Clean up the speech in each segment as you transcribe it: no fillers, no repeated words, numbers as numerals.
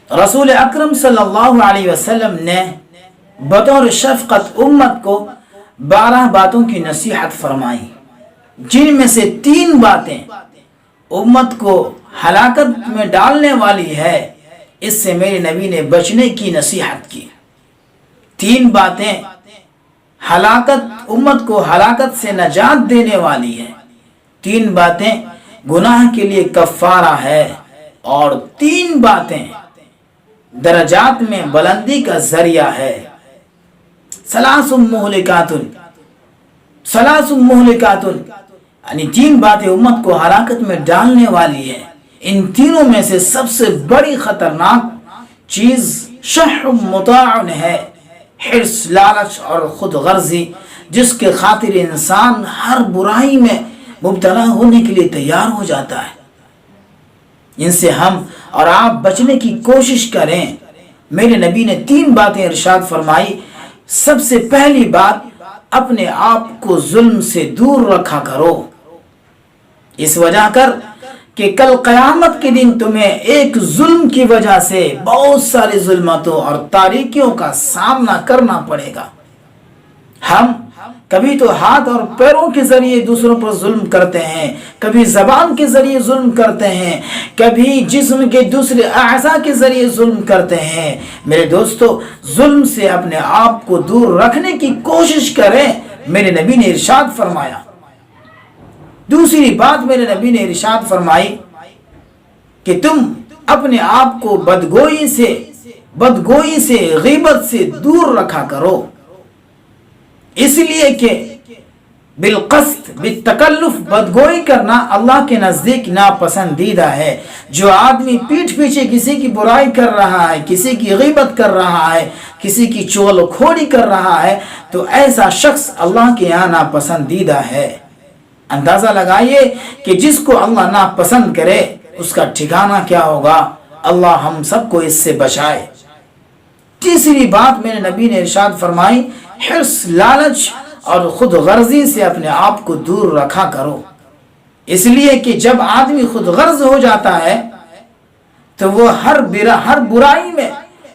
رسول اکرم صلی اللہ علیہ وسلم نے بطور شفقت امت کو 12 باتوں کی نصیحت فرمائی، جن میں سے 3 باتیں امت کو ہلاکت میں ڈالنے والی ہے۔ اس سے میرے نبی نے بچنے کی نصیحت کی۔ 3 باتیں امت کو ہلاکت سے نجات دینے والی ہے، 3 باتیں گناہ کے لیے کفارہ ہے، اور 3 باتیں درجات میں بلندی کا ذریعہ ہے۔ ثلاث مہلکات یعنی 3 باتیں امت کو ہلاکت میں ڈالنے والی ہے۔ ان تینوں میں سے سب سے بڑی خطرناک چیز شح مطاع ہے، حرص، لالچ اور خود غرضی، جس کے خاطر انسان ہر برائی میں مبتلا ہونے کے لیے تیار ہو جاتا ہے۔ ان سے ہم اور آپ بچنے کی کوشش کریں۔ میرے نبی نے 3 باتیں ارشاد فرمائی۔ سب سے پہلی بات، اپنے آپ کو ظلم سے دور رکھا کرو، اس وجہ کر کہ کل قیامت کے دن تمہیں ایک ظلم کی وجہ سے بہت ساری ظلمتوں اور تاریکیوں کا سامنا کرنا پڑے گا۔ ہم کبھی تو ہاتھ اور پیروں کے ذریعے دوسروں پر ظلم کرتے ہیں، کبھی زبان کے ذریعے ظلم کرتے ہیں، کبھی جسم کے دوسرے اعضاء کے ذریعے ظلم کرتے ہیں۔ میرے دوستو، ظلم سے اپنے آپ کو دور رکھنے کی کوشش کریں، میرے نبی نے ارشاد فرمایا۔ دوسری بات میرے نبی نے ارشاد فرمائی کہ تم اپنے آپ کو بدگوئی سے غیبت سے دور رکھا کرو، اس لیے کہ بالقصد بالتکلف بدگوئی کرنا اللہ کے نزدیک ناپسندیدہ ہے۔ جو آدمی پیٹھ پیچھے کسی کی برائی کر رہا ہے، کسی کی غیبت کر رہا ہے، کسی کی چغل کھوڑی کر رہا ہے، تو ایسا شخص اللہ کے یہاں ناپسندیدہ ہے۔ اندازہ لگائیے کہ جس کو اللہ ناپسند کرے اس کا ٹھکانہ کیا ہوگا۔ اللہ ہم سب کو اس سے بچائے۔ تیسری بات میرے نبی نے ارشاد فرمائی، حرص، لالچ اور خود غرضی سے اپنے آپ کو دور رکھا کرو، اس لیے کہ جب آدمی خود غرض ہو جاتا ہے تو وہ ہر برائی میں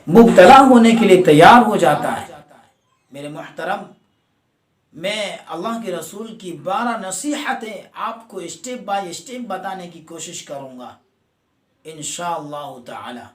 مبتلا ہونے کے لیے تیار ہو جاتا ہے۔ میرے محترم، میں اللہ کے رسول کی 12 نصیحتیں آپ کو اسٹیپ بائی اسٹیپ بتانے کی کوشش کروں گا انشاءاللہ تعالی۔